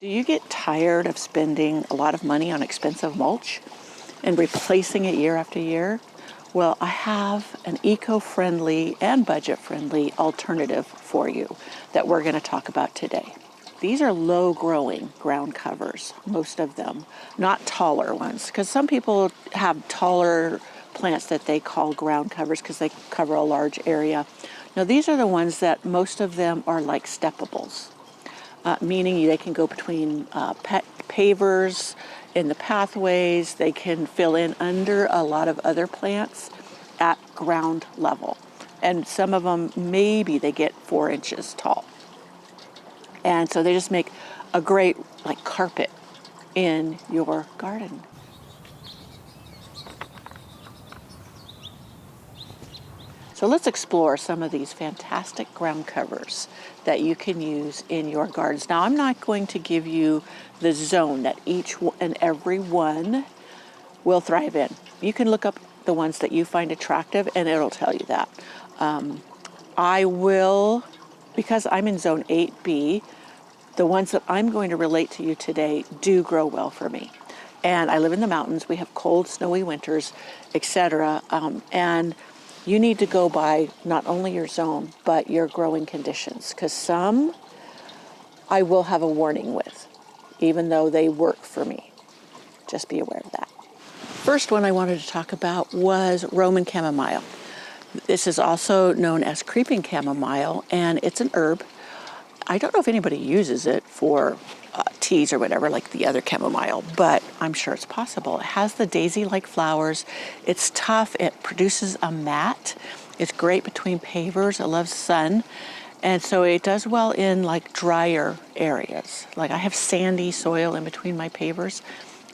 Do you get tired of spending a lot of money on expensive mulch and replacing it year after year? Well, I have an eco-friendly and budget-friendly alternative for you that we're going to talk about today. These are low-growing ground covers, most of them, not taller ones, because some people have taller plants that they call ground covers because they cover a large area. Now, these are the ones that most of them are like steppables. Meaning they can go between pavers in the pathways. They can fill in under a lot of other plants at ground level. And some of them, maybe they get 4 inches tall. And so they just make a great like carpet in your garden. So let's explore some of these fantastic ground covers that you can use in your gardens. Now, I'm not going to give you the zone that each and every one will thrive in. You can look up the ones that you find attractive and it'll tell you that. I will, because I'm in zone 8B, the ones that I'm going to relate to you today do grow well for me. And I live in the mountains. We have cold, snowy winters, etc. And you need to go by not only your zone, but your growing conditions, because some I will have a warning with, even though they work for me. Just be aware of that. First one I wanted to talk about was Roman chamomile. This is also known as creeping chamomile, and it's an herb. I don't know if anybody uses it for teas or whatever, like the other chamomile, but I'm sure it's possible. It has the daisy-like flowers. It's tough. It produces a mat. It's great between pavers. It loves sun. And so it does well in like drier areas. Like I have sandy soil in between my pavers.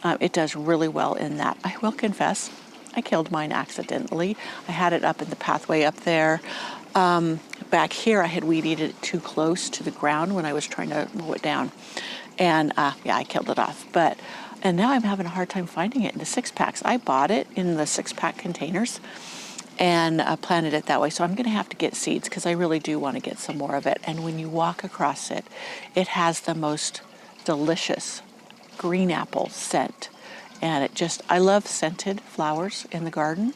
It does really well in that. I will confess, I killed mine accidentally. I had it up in the pathway up there. Back here, I had weed eated it too close to the ground when I was trying to mow it down. And yeah, I killed it off. And now I'm having a hard time finding it in the 6-packs. I bought it in the 6-pack containers and planted it that way. So I'm going to have to get seeds because I really do want to get some more of it. And when you walk across it, it has the most delicious green apple scent. And I love scented flowers in the garden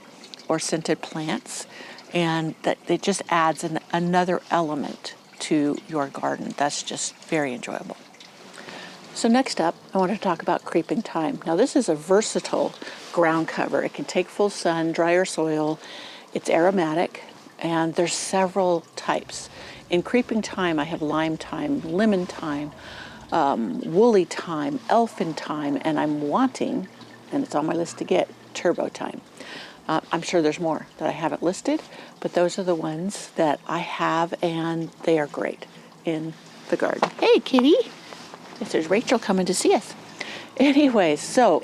or scented plants. And that it just adds another element to your garden. That's just very enjoyable. So next up, I want to talk about creeping thyme. Now this is a versatile ground cover. It can take full sun, drier soil. It's aromatic, and there's several types. In creeping thyme, I have lime thyme, lemon thyme, woolly thyme, elfin thyme, and I'm wanting, and it's on my list to get, turbo thyme. I'm sure there's more that I haven't listed, but those are the ones that I have, and they are great in the garden. Hey, kitty. Yes, there's Rachel coming to see us. Anyways, so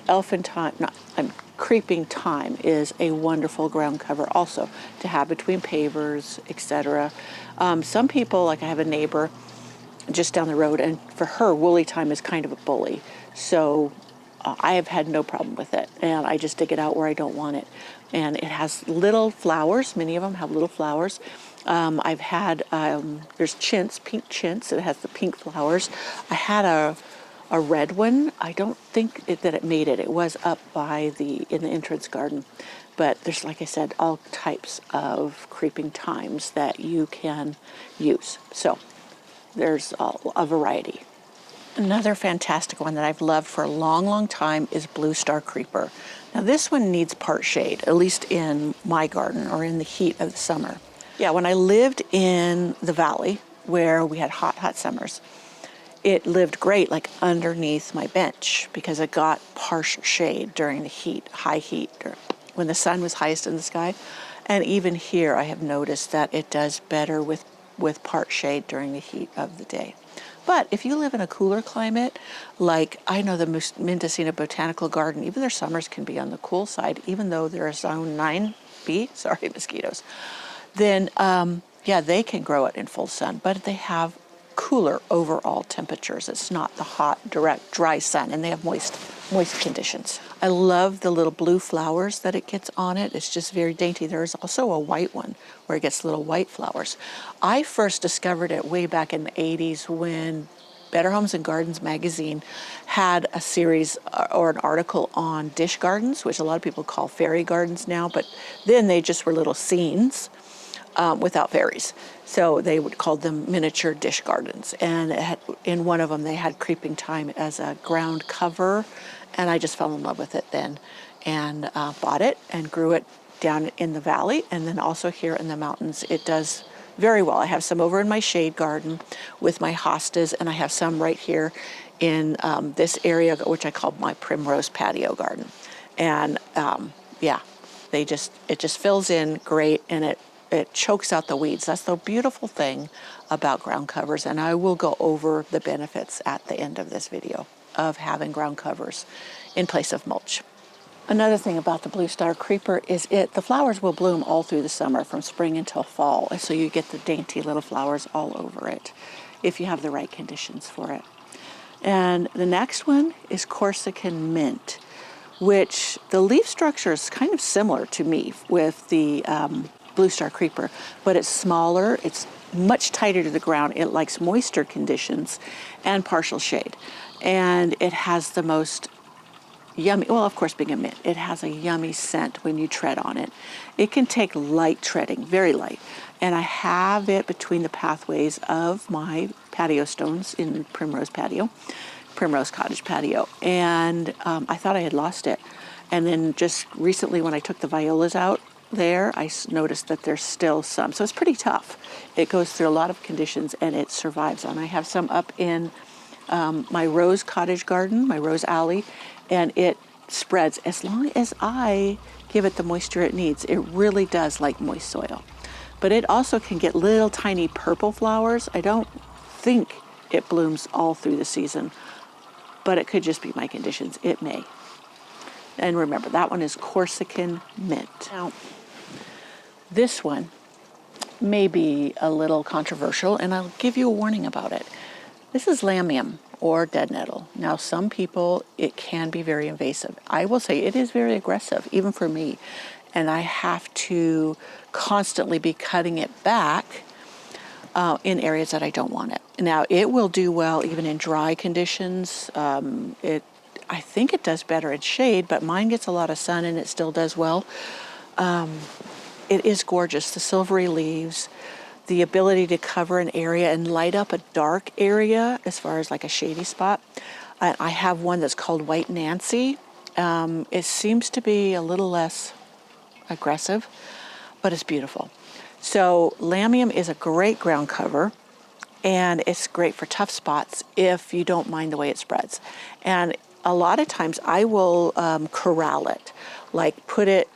creeping thyme is a wonderful ground cover also to have between pavers, etc. Some people, like I have a neighbor just down the road, and for her, woolly thyme is kind of a bully. So I have had no problem with it, and I just dig it out where I don't want it. And it has little flowers. Many of them have little flowers. I've had, there's chintz, pink chintz. It has the pink flowers. I had a red one. I don't think that it made it. It was up in the entrance garden. But there's, like I said, all types of creeping thymes that you can use. So there's a variety. Another fantastic one that I've loved for a long, long time is Blue Star Creeper. Now this one needs part shade, at least in my garden or in the heat of the summer. Yeah, when I lived in the valley where we had hot, hot summers, it lived great like underneath my bench because it got partial shade during the heat, high heat, or when the sun was highest in the sky. And even here I have noticed that it does better with part shade during the heat of the day. But if you live in a cooler climate, like I know the Mendocino Botanical Garden, even their summers can be on the cool side, even though they're zone 9B, sorry, mosquitoes, then yeah, they can grow it in full sun, but they have cooler overall temperatures. It's not the hot, direct, dry sun, and they have moist conditions. I love the little blue flowers that it gets on it. It's just very dainty. There's also a white one where it gets little white flowers. I first discovered it way back in the 80s when Better Homes and Gardens magazine had a series or an article on dish gardens, which a lot of people call fairy gardens now, but then they just were little scenes without fairies. So they would call them miniature dish gardens. And in one of them, they had creeping thyme as a ground cover. And I just fell in love with it then and bought it and grew it down in the valley. And then also here in the mountains, it does very well. I have some over in my shade garden with my hostas, and I have some right here in this area, which I call my primrose patio garden. And yeah, it just fills in great, and it chokes out the weeds. That's the beautiful thing about ground covers, and I will go over the benefits at the end of this video of having ground covers in place of mulch. Another thing about the blue star creeper is the flowers will bloom all through the summer from spring until fall, and so you get the dainty little flowers all over it if you have the right conditions for it. And the next one is Corsican Mint, which the leaf structure is kind of similar to me with the blue star creeper, but it's smaller, it's much tighter to the ground, it likes moisture conditions and partial shade, and it has the most yummy, well, of course, being a mint, it has a yummy scent when you tread on it. It can take light treading, very light, and I have it between the pathways of my patio stones in Primrose Cottage patio, and I thought I had lost it. And then just recently when I took the violas out there, I noticed that there's still some. So it's pretty tough. It goes through a lot of conditions and it survives. And I have some up in my rose cottage garden, my rose alley, and it spreads as long as I give it the moisture it needs. It really does like moist soil. But it also can get little tiny purple flowers. I don't think it blooms all through the season, but it could just be my conditions. It may. And remember, that one is Corsican Mint. Now, this one may be a little controversial, and I'll give you a warning about it. This is Lamium, or dead nettle. Now, some people, it can be very invasive. I will say it is very aggressive, even for me, and I have to constantly be cutting it back in areas that I don't want it. Now, it will do well even in dry conditions. I think it does better in shade, but mine gets a lot of sun and it still does well. It is gorgeous. The silvery leaves, the ability to cover an area and light up a dark area as far as like a shady spot. I have one that's called White Nancy. It seems to be a little less aggressive, but it's beautiful. So Lamium is a great ground cover, and it's great for tough spots if you don't mind the way it spreads. And a lot of times I will corral it, like put it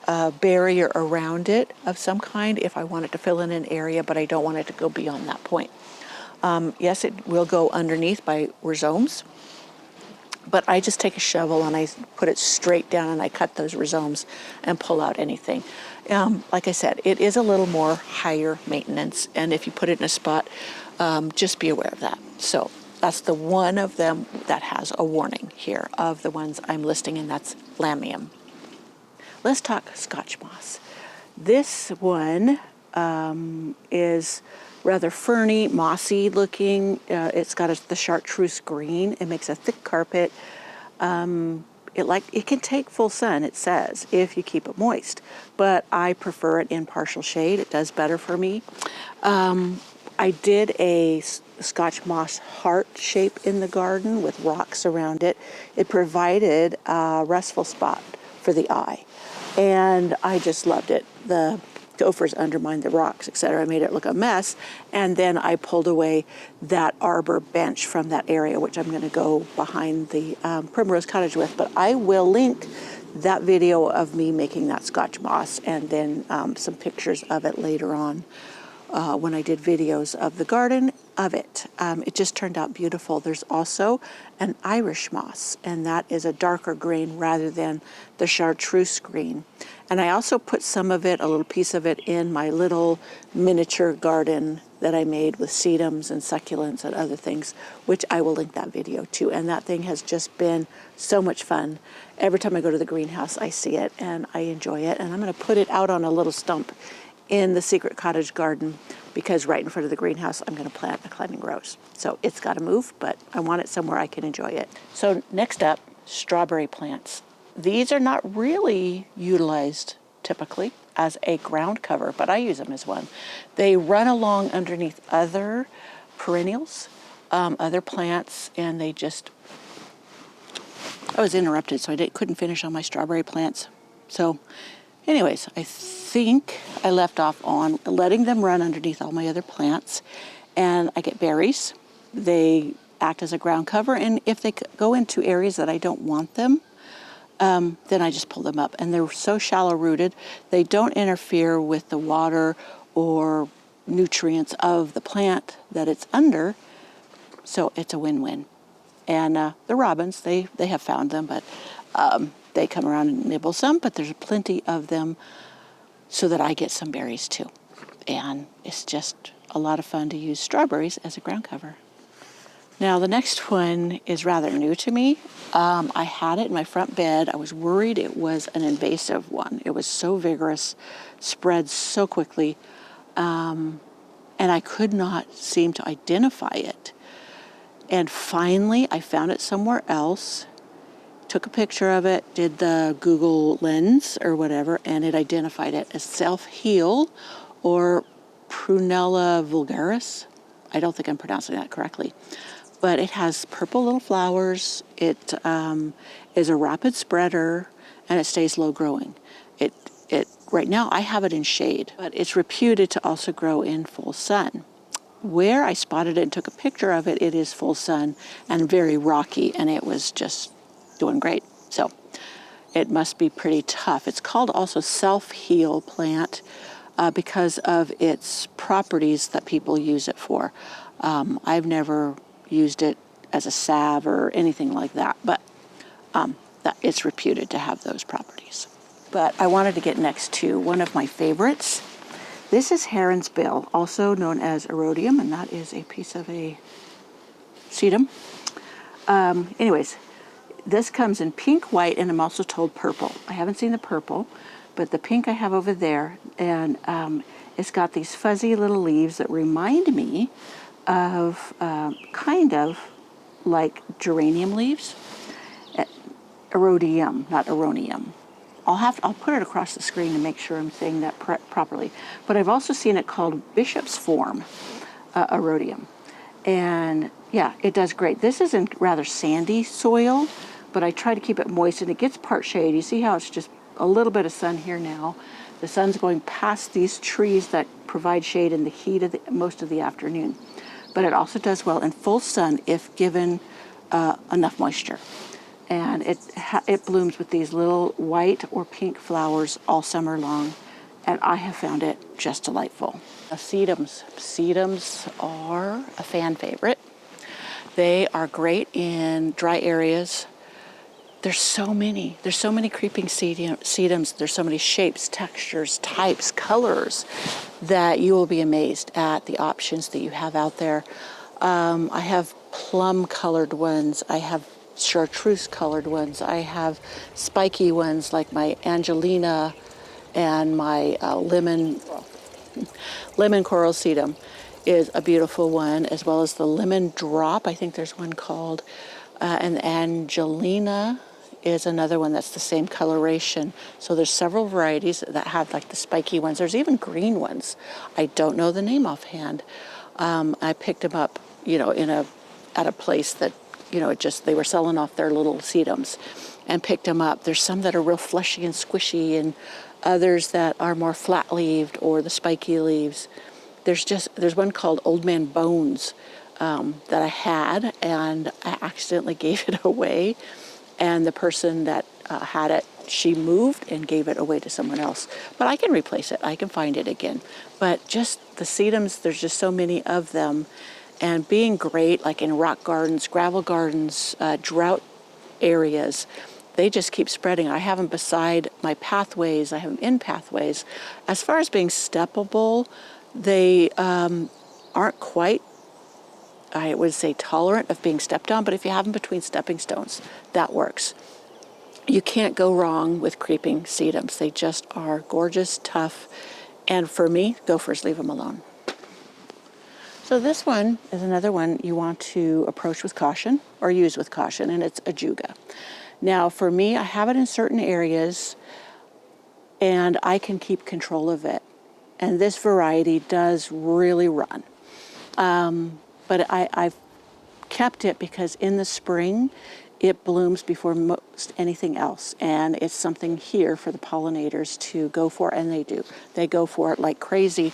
a barrier around it of some kind if I want it to fill in an area, but I don't want it to go beyond that point. Yes, it will go underneath by rhizomes, but I just take a shovel and I put it straight down and I cut those rhizomes and pull out anything. Like I said, it is a little more higher maintenance, and if you put it in a spot, just be aware of that. So that's the one of them that has a warning here of the ones I'm listing, and that's Lamium. Let's talk Scotch Moss. This one is rather ferny, mossy looking. It's got the chartreuse green. It makes a thick carpet. It can take full sun, it says, if you keep it moist, but I prefer it in partial shade. It does better for me. I did a Scotch Moss heart shape in the garden with rocks around it. It provided a restful spot for the eye, and I just loved it. The gophers undermined the rocks, etc. I made it look a mess, and then I pulled away that arbor bench from that area, which I'm going to go behind the Primrose Cottage with, but I will link that video of me making that Scotch Moss and then some pictures of it later on when I did videos of the garden of it. It just turned out beautiful. There's also an Irish moss, and that is a darker green rather than the chartreuse green. And I also put some of it, a little piece of it, in my little miniature garden that I made with sedums and succulents and other things, which I will link that video to. And that thing has just been so much fun. Every time I go to the greenhouse, I see it and I enjoy it. And I'm going to put it out on a little stump in the secret cottage garden, because right in front of the greenhouse, I'm going to plant a climbing rose. So it's got to move, but I want it somewhere I can enjoy it. So next up, strawberry plants. These are not really utilized typically as a ground cover, but I use them as one. They run along underneath other perennials, other plants, and they just, I was interrupted, so I couldn't finish on my strawberry plants. So anyways, I think I left off on letting them run underneath all my other plants, and I get berries. They act as a ground cover, and if they go into areas that I don't want them, then I just pull them up. And they're so shallow rooted, they don't interfere with the water or nutrients of the plant that it's under, so it's a win-win. And the robins, they have found them, but they come around and nibble some, but there's plenty of them so that I get some berries too. And it's just a lot of fun to use strawberries as a ground cover. Now the next one is rather new to me. I had it in my front bed. I was worried it was an invasive one. It was so vigorous, spread so quickly, and I could not seem to identify it. And finally, I found it somewhere else, took a picture of it, did the Google lens or whatever, and it identified it as self-heal or Prunella vulgaris. I don't think I'm pronouncing that correctly. But it has purple little flowers. It is a rapid spreader, and it stays low growing. Right now I have it in shade, but it's reputed to also grow in full sun. Where I spotted it and took a picture of it, it is full sun and very rocky, and it was just doing great. So it must be pretty tough. It's called also self-heal plant because of its properties that people use it for. I've never used it as a salve or anything like that, but that it's reputed to have those properties. But I wanted to get next to one of my favorites. This is heron's bill, also known as Erodium, and that is a piece of a sedum. Anyways, this comes in pink, white, and I'm also told purple. I haven't seen the purple, but the pink I have over there, and it's got these fuzzy little leaves that remind me of kind of like geranium leaves. Erodium, not eronium. I'll put it across the screen to make sure I'm saying that properly. But I've also seen it called bishop's form, Erodium. And yeah, it does great. This is in rather sandy soil, but I try to keep it moist, and it gets part shade. You see how it's just a little bit of sun here now. The sun's going past these trees that provide shade in the heat of most of the afternoon. But it also does well in full sun if given enough moisture. And it blooms with these little white or pink flowers all summer long, and I have found it just delightful. Sedums. Sedums are a fan favorite. They are great in dry areas. There's so many creeping sedums. There's so many shapes, textures, types, colors that you will be amazed at the options that you have out there. I have plum colored ones. I have chartreuse colored ones. I have spiky ones like my Angelina and my lemon coral sedum is a beautiful one, as well as the lemon drop. I think there's one called, and Angelina is another one that's the same coloration. So there's several varieties that have like the spiky ones. There's even green ones. I don't know the name offhand. I picked them up, at a place that, they were selling off their little sedums and picked them up. There's some that are real fleshy and squishy, and others that are more flat-leaved or the spiky leaves. There's one called Old Man Bones that I had, and I accidentally gave it away. And the person that had it, she moved and gave it away to someone else. But I can replace it. I can find it again. But just the sedums, there's just so many of them. And being great, like in rock gardens, gravel gardens, drought areas, they just keep spreading. I have them beside my pathways. I have them in pathways. As far as being steppable, they aren't quite, I would say, tolerant of being stepped on, but if you have them between stepping stones, that works. You can't go wrong with creeping sedums. They just are gorgeous, tough, And for me, gophers, leave them alone. So this one is another one you want to approach with caution or use with caution, and it's Ajuga. Now for me, I have it in certain areas and I can keep control of it. And this variety does really run. But I've kept it because in the spring, it blooms before most anything else. And it's something here for the pollinators to go for, and they do. They go for it like crazy.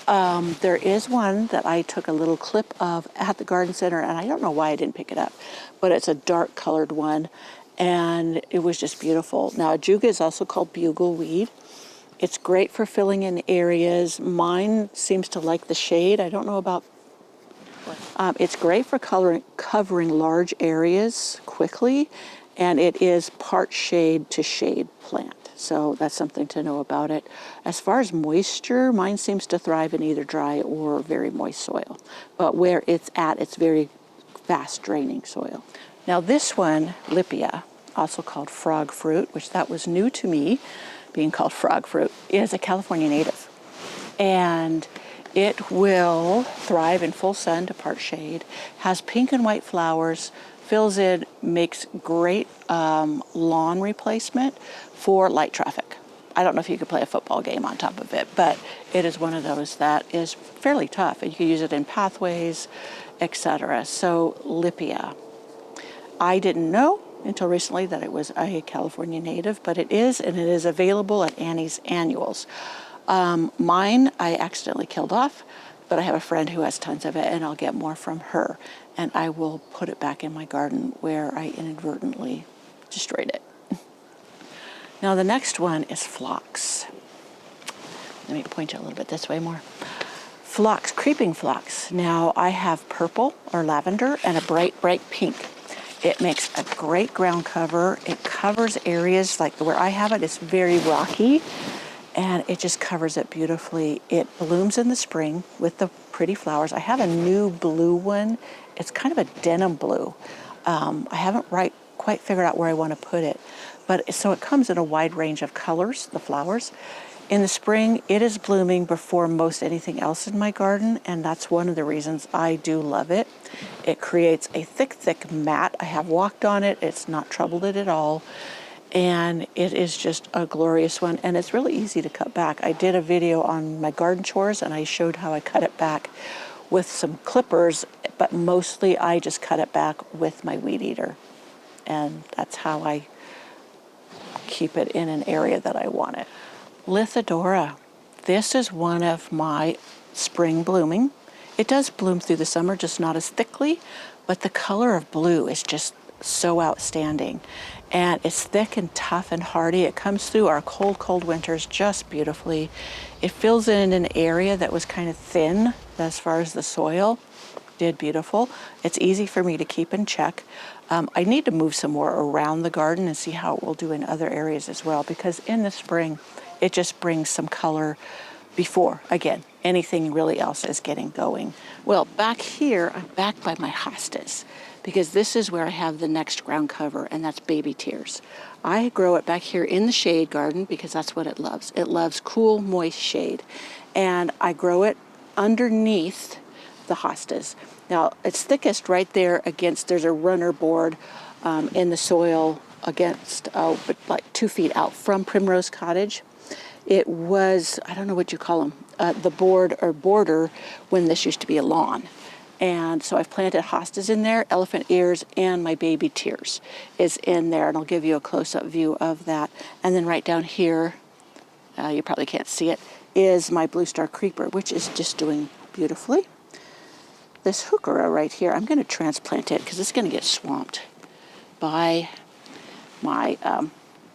There is one that I took a little clip of at the garden center, and I don't know why I didn't pick it up, but it's a dark colored one, and it was just beautiful. Now, Ajuga is also called bugleweed. It's great for filling in areas. Mine seems to like the shade. I don't know about... it's great for covering large areas quickly, and it is part shade to shade plant. So that's something to know about it. As far as moisture, mine seems to thrive in either dry or very moist soil. But where it's at, it's very fast draining soil. Now this one, Lipia, also called frog fruit, which that was new to me, being called frog fruit, is a California native. And it will thrive in full sun to part shade, has pink and white flowers, fills in, makes great lawn replacement for light traffic. I don't know if you could play a football game on top of it, but it is one of those that is fairly tough. And you can use it in pathways, etc. So Lipia. I didn't know until recently that it was a California native, but it is, and it is available at Annie's Annuals. Mine I accidentally killed off, but I have a friend who has tons of it, and I'll get more from her, and I will put it back in my garden where I inadvertently destroyed it. Now the next one is phlox. Let me point you a little bit this way more. Phlox, creeping phlox. Now I have purple or lavender and a bright pink. It makes a great ground cover. It covers areas like where I have it. It's very rocky, and it just covers it beautifully. It blooms in the spring with the pretty flowers. I have a new blue one. It's kind of a denim blue. I haven't quite figured out where I want to put it. But so it comes in a wide range of colors, the flowers. In the spring, it is blooming before most anything else in my garden, and that's one of the reasons I do love it. It creates a thick mat. I have walked on it. It's not troubled it at all. And it is just a glorious one, and it's really easy to cut back. I did a video on my garden chores, and I showed how I cut it back with some clippers, but mostly I just cut it back with my weed eater. And that's how I keep it in an area that I want it. Lithidora. This is one of my spring blooming. It does bloom through the summer, just not as thickly, but the color of blue is just so outstanding. And it's thick and tough and hardy. It comes through our cold winters just beautifully. It fills in an area that was kind of thin as far as the soil. Did beautiful. It's easy for me to keep in check. I need to move some more around the garden and see how it will do in other areas as well, because in the spring, it just brings some color before, again, anything really else is getting going. Well, back here, I'm back by my hostas, because this is where I have the next ground cover, and that's baby tears. I grow it back here in the shade garden because that's what it loves. It loves cool, moist shade. And I grow it underneath the hostas. Now, it's thickest right there against, there's a runner board in the soil against, but like 2 feet out from Primrose Cottage. It was, I don't know what you call them, the board or border when this used to be a lawn. And so I've planted hostas in there, elephant ears, and my baby tears is in there. And I'll give you a close-up view of that. And then right down here, you probably can't see it, is my blue star creeper, which is just doing beautifully. This heuchera right here, I'm going to transplant it because it's going to get swamped by my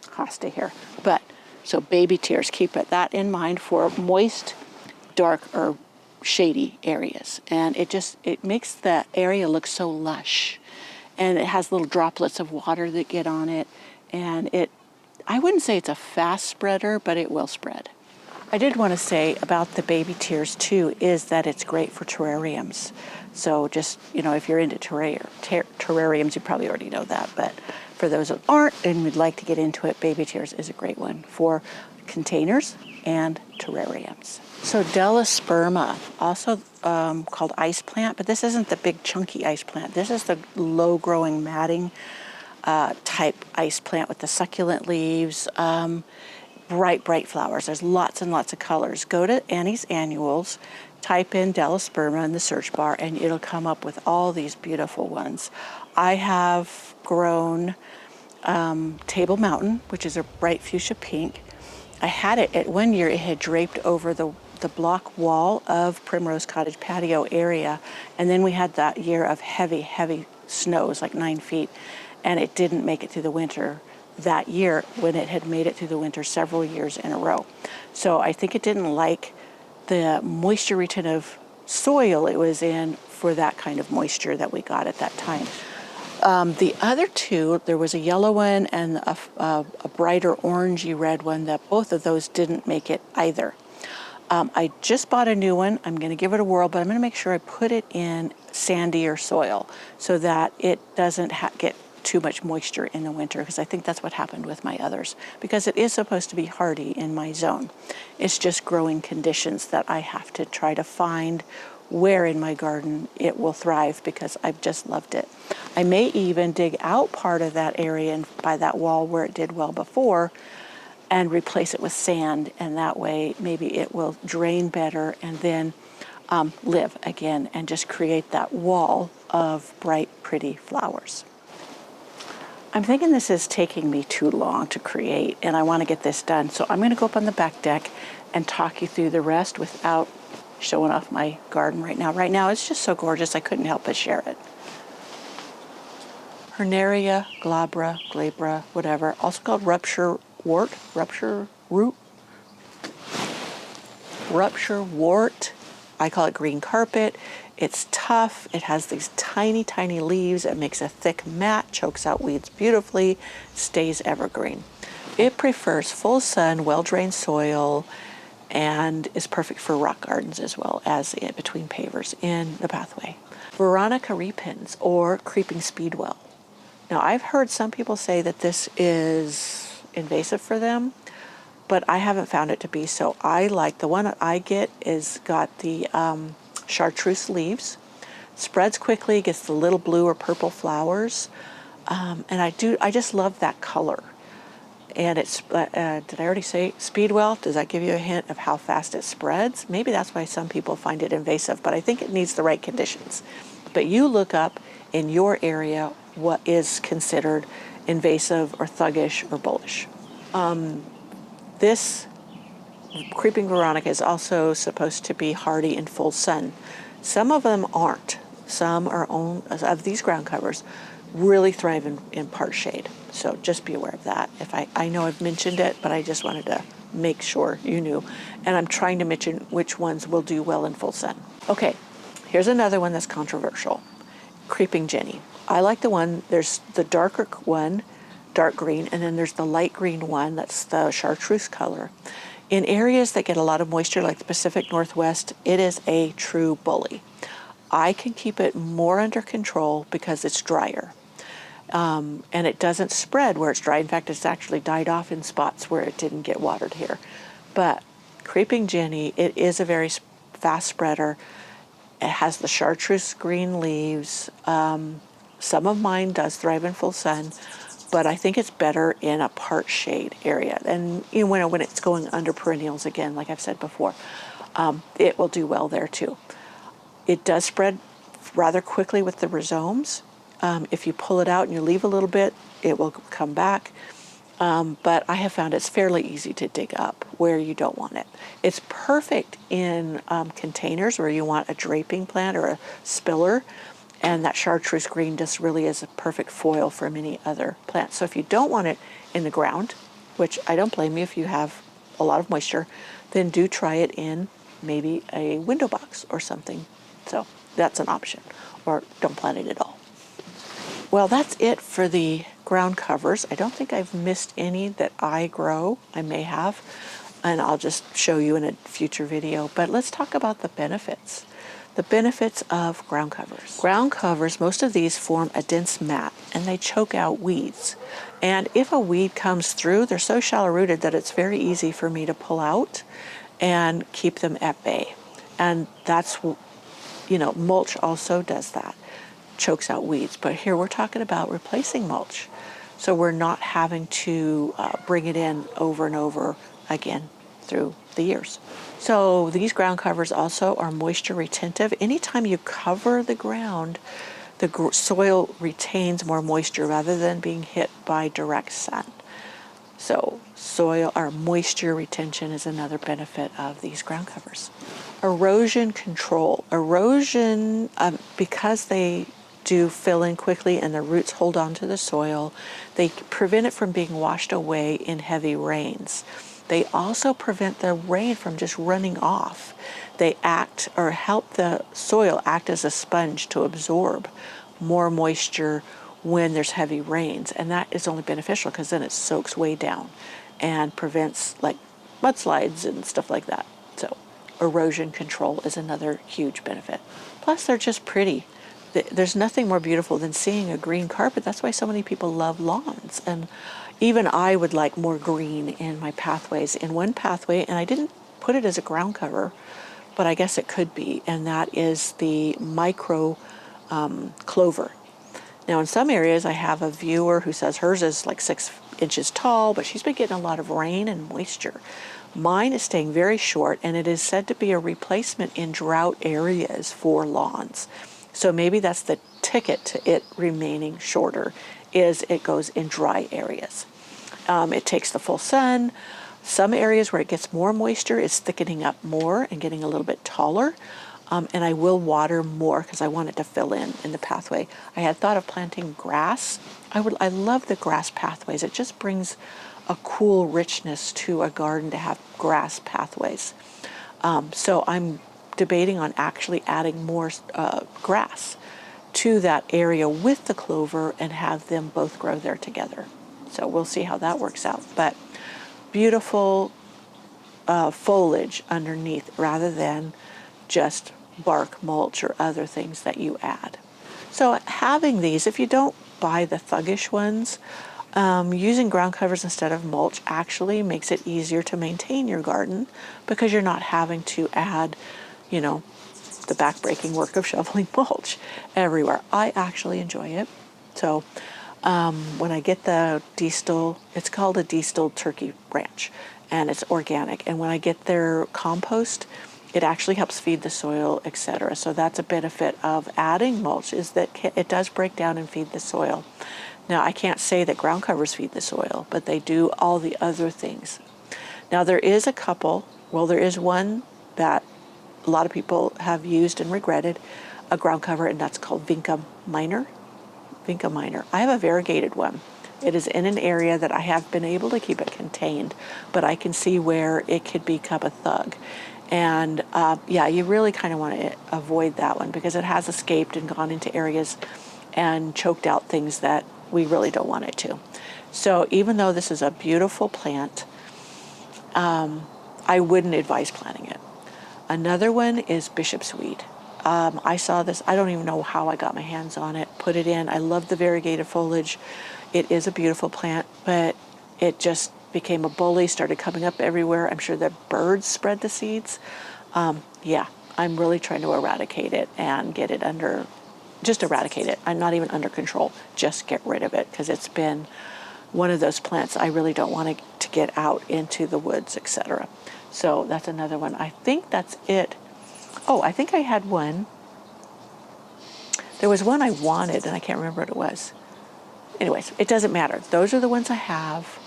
hosta here. But, so baby tears, keep that in mind for moist, dark, or shady areas. And it makes that area look so lush. And it has little droplets of water that get on it. And I wouldn't say it's a fast spreader, but it will spread. I did want to say about the baby tiers too is that it's great for terrariums. So just, if you're into terrariums, you probably already know that. But for those that aren't and would like to get into it, baby tiers is a great one for containers and terrariums. So Delosperma, also called ice plant, but this isn't the big chunky ice plant. This is the low-growing matting type ice plant with the succulent leaves. Bright flowers. There's lots and lots of colors. Go to Annie's Annuals, type in Delosperma in the search bar, and it'll come up with all these beautiful ones. I have grown Table Mountain, which is a bright fuchsia pink. I had it at one year, it had draped over the block wall of Primrose Cottage patio area, and then we had that year of heavy snows, like 9 feet, and it didn't make it through the winter that year when it had made it through the winter several years in a row. So I think it didn't like the moisture retentive soil it was in for that kind of moisture that we got at that time. The other two, there was a yellow one and a brighter orangey red one, that both of those didn't make it either. I just bought a new one. I'm going to give it a whirl, but I'm going to make sure I put it in sandier soil so that it doesn't get too much moisture in the winter, because I think that's what happened with my others, because it is supposed to be hardy in my zone. It's just growing conditions that I have to try to find where in my garden it will thrive, because I've just loved it. I may even dig out part of that area and by that wall where it did well before and replace it with sand, and that way maybe it will drain better and then live again and just create that wall of bright, pretty flowers. I'm thinking this is taking me too long to create, and I want to get this done. So I'm going to go up on the back deck and talk you through the rest without showing off my garden right now. Right now, it's just so gorgeous, I couldn't help but share it. Hernaria, glabra, whatever, also called rupture wart. I call it green carpet. It's tough. It has these tiny leaves. It makes a thick mat, chokes out weeds beautifully, stays evergreen. It prefers full sun, well-drained soil, and is perfect for rock gardens as well as between pavers in the pathway. Veronica repens, or creeping speedwell. Now, I've heard some people say that this is invasive for them, but I haven't found it to be so. I like the one that I get is got the chartreuse leaves, spreads quickly, gets the little blue or purple flowers, and I just love that color. And it's, did I already say speedwell? Does that give you a hint of how fast it spreads? Maybe that's why some people find it invasive, but I think it needs the right conditions. But you look up in your area what is considered invasive or thuggish or bullish. This creeping Veronica is also supposed to be hardy in full sun. Some of them aren't. Some are of these ground covers really thrive in part shade. So just be aware of that. I know I've mentioned it, but I just wanted to make sure you knew. And I'm trying to mention which ones will do well in full sun. Okay, here's another one that's controversial. Creeping Jenny. I like the one, there's the darker one, dark green, and then there's the light green one, that's the chartreuse color. In areas that get a lot of moisture, like the Pacific Northwest, it is a true bully. I can keep it more under control because it's drier. And it doesn't spread where it's dry. In fact, it's actually died off in spots where it didn't get watered here. But Creeping Jenny, it is a very fast spreader. It has the chartreuse green leaves. Some of mine does thrive in full sun, but I think it's better in a part shade area. And when it's going under perennials again, like I've said before, it will do well there too. It does spread rather quickly with the rhizomes. If you pull it out and you leave a little bit, it will come back. But I have found it's fairly easy to dig up where you don't want it. It's perfect in containers where you want a draping plant or a spiller. And that chartreuse green just really is a perfect foil for many other plants. So if you don't want it in the ground, which I don't blame you if you have a lot of moisture, then do try it in maybe a window box or something. So that's an option. Or don't plant it at all. Well, that's it for the ground covers. I don't think I've missed any that I grow. I may have. and I'll just show you in a future video. But let's talk about the benefits. The benefits of ground covers. Ground covers, most of these form a dense mat and they choke out weeds. And if a weed comes through, they're so shallow rooted that it's very easy for me to pull out and keep them at bay. And that's, mulch also does that, chokes out weeds. But here we're talking about replacing mulch. So we're not having to bring it in over and over again through the years. So these ground covers also are moisture retentive. Anytime you cover the ground, the soil retains more moisture rather than being hit by direct sun. So soil or moisture retention is another benefit of these ground covers. Erosion control. Erosion, because they do fill in quickly and the roots hold on to the soil, they prevent it from being washed away in heavy rains. They also prevent the rain from just running off. They act or help the soil act as a sponge to absorb more moisture when there's heavy rains. And that is only beneficial because then it soaks way down and prevents like mudslides and stuff like that. So erosion control is another huge benefit. Plus they're just pretty. There's nothing more beautiful than seeing a green carpet. That's why so many people love lawns. And even I would like more green in my pathways. In one pathway, and I didn't put it as a ground cover, but I guess it could be, and that is the micro clover. Now in some areas I have a viewer who says hers is like 6 inches tall, but she's been getting a lot of rain and moisture. Mine is staying very short, and it is said to be a replacement in drought areas for lawns. So maybe that's the ticket to it remaining shorter, is it goes in dry areas. It takes the full sun. Some areas where it gets more moisture, it's thickening up more and getting a little bit taller. And I will water more because I want it to fill in the pathway. I had thought of planting grass. I love the grass pathways. It just brings a cool richness to a garden to have grass pathways. So I'm debating on actually adding more grass to that area with the clover and have them both grow there together. So we'll see how that works out. But beautiful foliage underneath rather than just bark mulch or other things that you add. So having these, if you don't buy the thuggish ones, using ground covers instead of mulch actually makes it easier to maintain your garden because you're not having to add, the back-breaking work of shoveling mulch everywhere. I actually enjoy it. So when I get the destil, it's called a distilled turkey ranch, and it's organic. And when I get their compost, it actually helps feed the soil, etc. So that's a benefit of adding mulch, is that it does break down and feed the soil. Now, I can't say that ground covers feed the soil, but they do all the other things. Now, there is there is one that a lot of people have used and regretted, a ground cover, and that's called Vinca minor. I have a variegated one. It is in an area that I have been able to keep it contained, but I can see where it could become a thug. And you really kind of want to avoid that one because it has escaped and gone into areas and choked out things that we really don't want it to. So even though this is a beautiful plant, I wouldn't advise planting it. Another one is bishop's weed. I saw this, I don't even know how I got my hands on it, put it in. I love the variegated foliage. It is a beautiful plant, but it just became a bully, started coming up everywhere. I'm sure the birds spread the seeds. I'm really trying to eradicate it and get it just eradicate it. I'm not even under control, just get rid of it because it's been one of those plants I really don't want it to get out into the woods, etc. So that's another one. I think that's it. Oh, I think I had one. There was one I wanted and I can't remember what it was. Anyways, it doesn't matter. Those are the ones I have,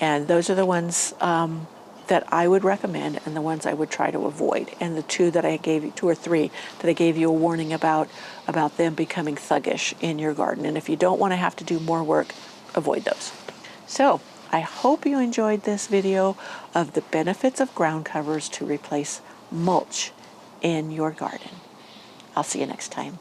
and those are the ones that I would recommend and the ones I would try to avoid. And the two that I gave you, 2 or 3, that I gave you a warning about them becoming thuggish in your garden. And if you don't want to have to do more work, avoid those. So I hope you enjoyed this video of the benefits of ground covers to replace mulch in your garden. I'll see you next time.